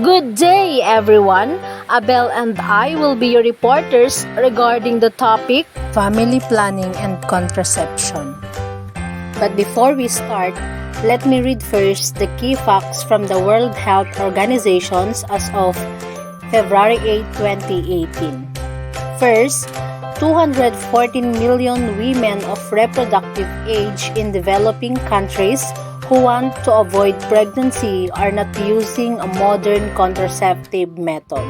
Good day, everyone. Abel and I will be your reporters regarding the topic family planning and contraception. But before we start, let me read first the key facts from the World Health Organization as of February 8, 2018. First, 214 million women of reproductive age in developing countries who want to avoid pregnancy are not using a modern contraceptive method.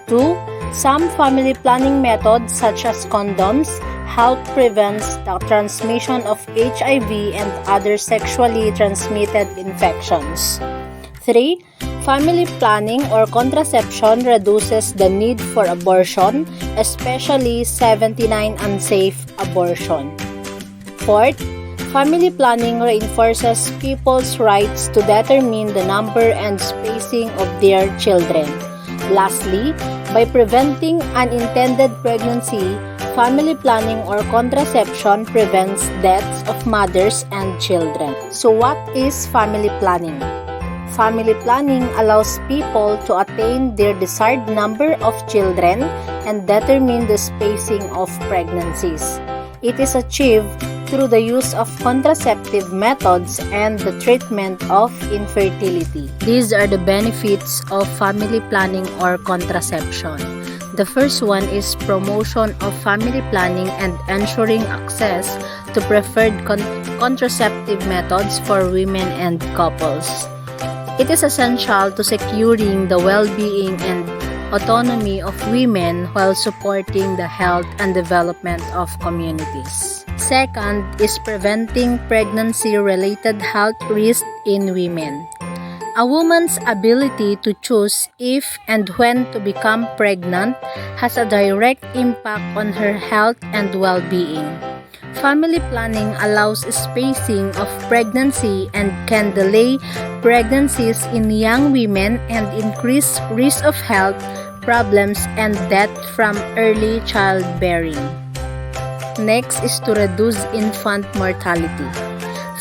2. Some family planning methods such as condoms help prevent the transmission of HIV and other sexually transmitted infections. 3. Family planning or contraception reduces the need for abortion, especially 79 unsafe abortion. 4. Family planning reinforces people's rights to determine the number and spacing of their children. Lastly, by preventing unintended pregnancy, family planning or contraception prevents deaths of mothers and children. So what is family planning? Family planning allows people to attain their desired number of children and determine the spacing of pregnancies. It is achieved through the use of contraceptive methods and the treatment of infertility. These are the benefits of family planning or contraception. The first one is promotion of family planning and ensuring access to preferred contraceptive methods for women and couples. It is essential to securing the well-being and autonomy of women while supporting the health and development of communities. Second is preventing pregnancy-related health risks in women. A woman's ability to choose if and when to become pregnant has a direct impact on her health and well-being. Family planning allows spacing of pregnancy and can delay pregnancies in young women and increase risk of health problems and death from early childbearing. Next is to reduce infant mortality.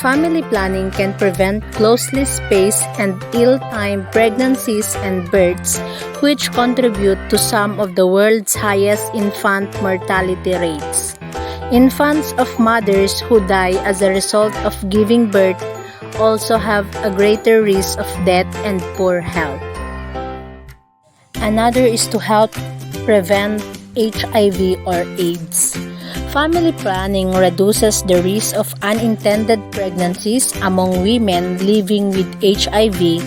Family planning can prevent closely spaced and ill-timed pregnancies and births, which contribute to some of the world's highest infant mortality rates. Infants of mothers who die as a result of giving birth also have a greater risk of death and poor health. Another is to help prevent HIV or AIDS. Family planning reduces the risk of unintended pregnancies among women living with HIV,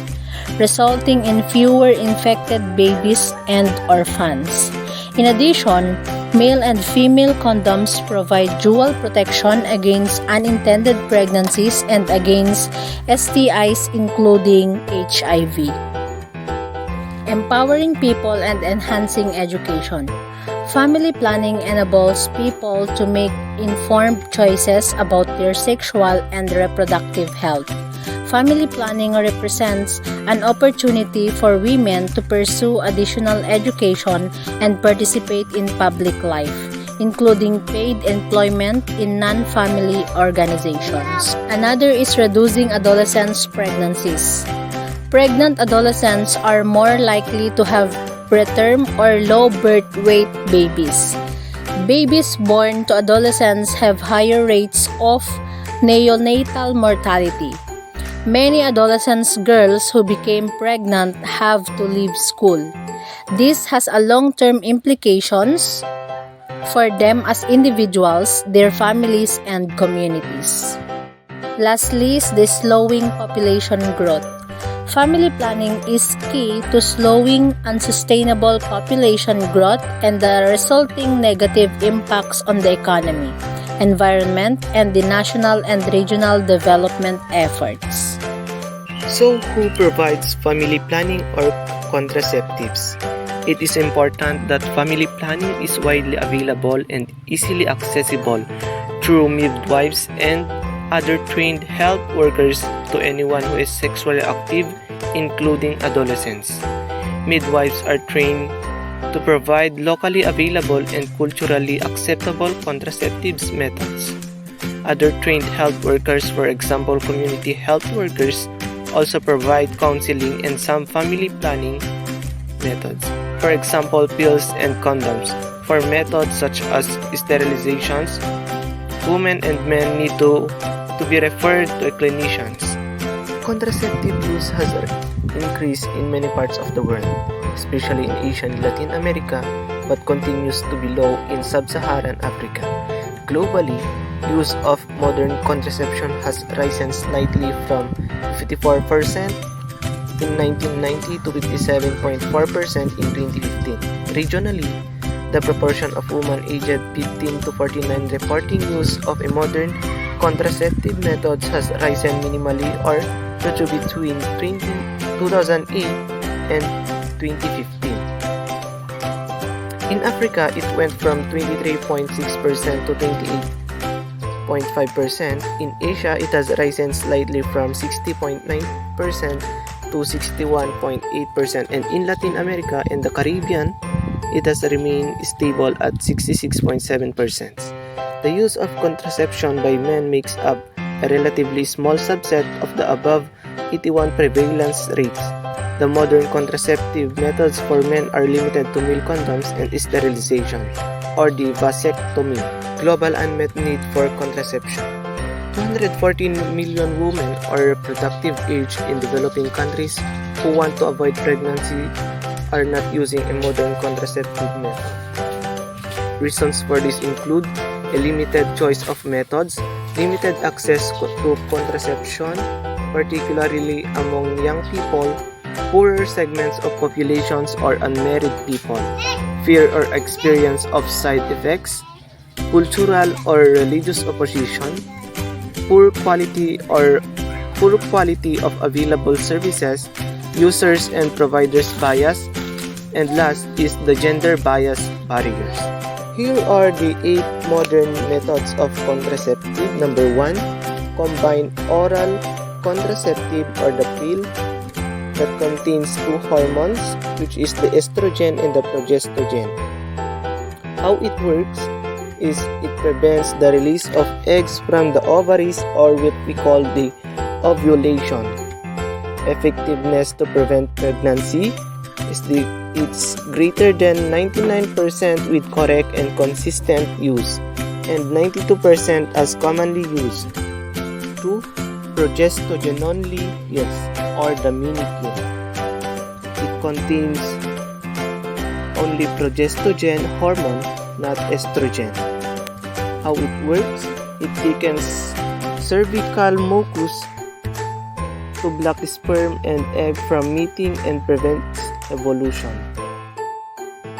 resulting in fewer infected babies and orphans. In addition, male and female condoms provide dual protection against unintended pregnancies and against STIs including HIV. Empowering people and enhancing education. Family planning enables people to make informed choices about their sexual and reproductive health. Family planning represents an opportunity for women to pursue additional education and participate in public life, including paid employment in non-family organizations. Another is reducing adolescents' pregnancies. Pregnant adolescents are more likely to have preterm or low birth weight babies. Babies born to adolescents have higher rates of neonatal mortality. Many adolescent girls who became pregnant have to leave school. This has a long-term implications for them as individuals, their families, and communities. Lastly is the slowing population growth. Family planning is key to slowing unsustainable population growth and the resulting negative impacts on the economy, environment, and the national and regional development efforts. So, who provides family planning or contraceptives? It is important that family planning is widely available and easily accessible through midwives and other trained health workers to anyone who is sexually active, including adolescents. Midwives are trained to provide locally available and culturally acceptable contraceptives methods. Other trained health workers, for example community health workers, also provide counseling and some family planning methods. For example, pills and condoms. For methods such as sterilizations, women and men need to be referred to clinicians. Contraceptive use has increased in many parts of the world, especially in Asia and Latin America, but continues to be low in sub-Saharan Africa. Globally, use of modern contraception has risen slightly from 54% in 1990 to 57.4% in 2015. Regionally, the proportion of women aged 15 to 49 reporting use of a modern contraceptive methods has risen minimally or to between 2008 and 2015. In Africa, it went from 23.6% to 28.5%. In Asia, it has risen slightly from 60.9% to 61.8%. And in Latin America and the Caribbean, it has remained stable at 66.7%. The use of contraception by men makes up a relatively small subset of the above 81 prevalence rates. The modern contraceptive methods for men are limited to male condoms and sterilization, or the vasectomy. Global unmet need for contraception. 214 million women are reproductive age in developing countries who want to avoid pregnancy are not using a modern contraceptive method. Reasons for this include a limited choice of methods, limited access to contraception, particularly among young people, poorer segments of populations or unmarried people, fear or experience of side effects, cultural or religious opposition, poor quality of available services, users and providers bias, and last is the gender bias barriers. Here are the 8 modern methods of contraceptive. Number 1, combined oral contraceptive or the pill that contains 2 hormones, which is the estrogen and the progestogen. How it works is it prevents the release of eggs from the ovaries, or what we call the ovulation. Effectiveness to prevent pregnancy is it's greater than 99% with correct and consistent use, and 92% as commonly used. 2. Progestogen only, yes, or the mini pill. It contains only progestogen hormone, not estrogen. How it works? It thickens cervical mucus to block sperm and egg from meeting and prevents evolution.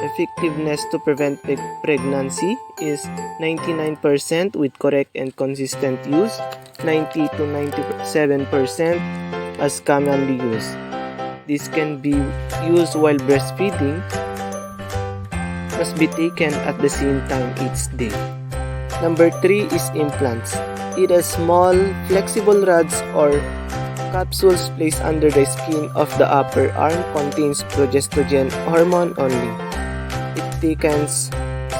Effectiveness to prevent pregnancy is 99% with correct and consistent use, 90 to 97% as commonly used. This can be used while breastfeeding, must be taken at the same time each day. Number 3 is implants. It has small, flexible rods or capsules placed under the skin of the upper arm, contains progestogen hormone only. It thickens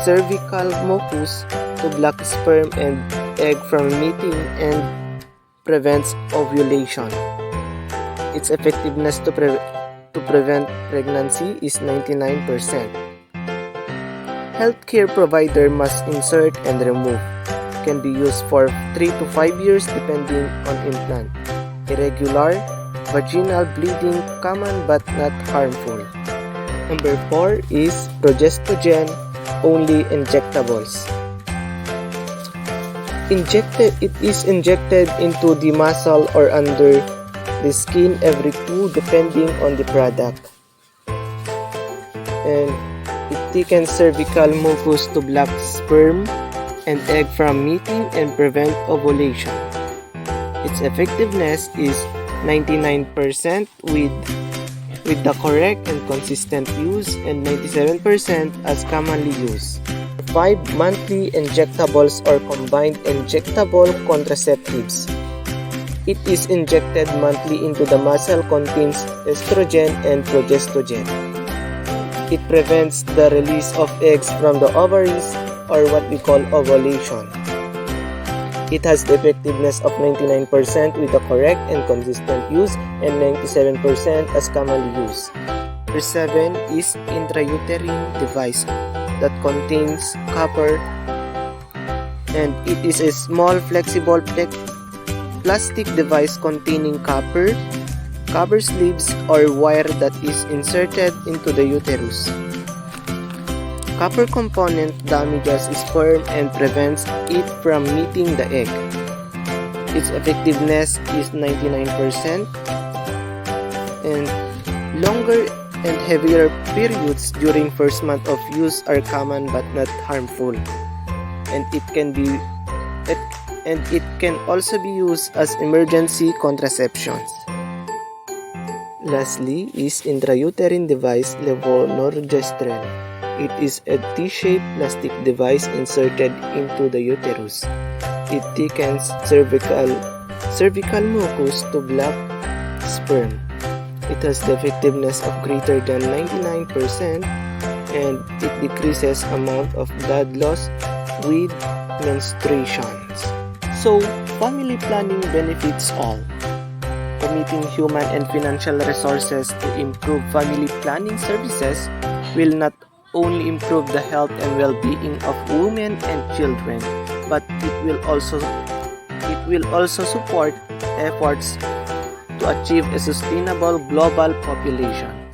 cervical mucus to block sperm and egg from meeting and prevents ovulation. Its effectiveness to prevent pregnancy is 99%. Healthcare provider must insert and remove. Can be used for 3 to 5 years depending on implant. Irregular, vaginal bleeding, common but not harmful. Number 4 is progestogen only injectables. It is injected into the muscle or under the skin every 2 depending on the product. And it thickens cervical mucus to block sperm and egg from meeting and prevent ovulation. Its effectiveness is 99% with the correct and consistent use, and 97% as commonly used. 5 monthly injectables or combined injectable contraceptives. It is injected monthly into the muscle, contains estrogen and progestogen. It prevents the release of eggs from the ovaries, or what we call ovulation. It has the effectiveness of 99% with the correct and consistent use and 97% as commonly used. Number 7 is intrauterine device that contains copper, and it is a small flexible plastic device containing copper sleeves or wire that is inserted into the uterus. Copper component damages sperm and prevents it from meeting the egg. Its effectiveness is 99%, and longer and heavier periods during first month of use are common but not harmful. And it can also be used as emergency contraceptions. Lastly is intrauterine device levonorgestrel. It is a T-shaped plastic device inserted into the uterus. It thickens cervical mucus to block sperm. It has the effectiveness of greater than 99%, and it decreases amount of blood loss with menstruations. So, family planning benefits all. Committing human and financial resources to improve family planning services will not only improve the health and well-being of women and children, but it will also support efforts to achieve a sustainable global population.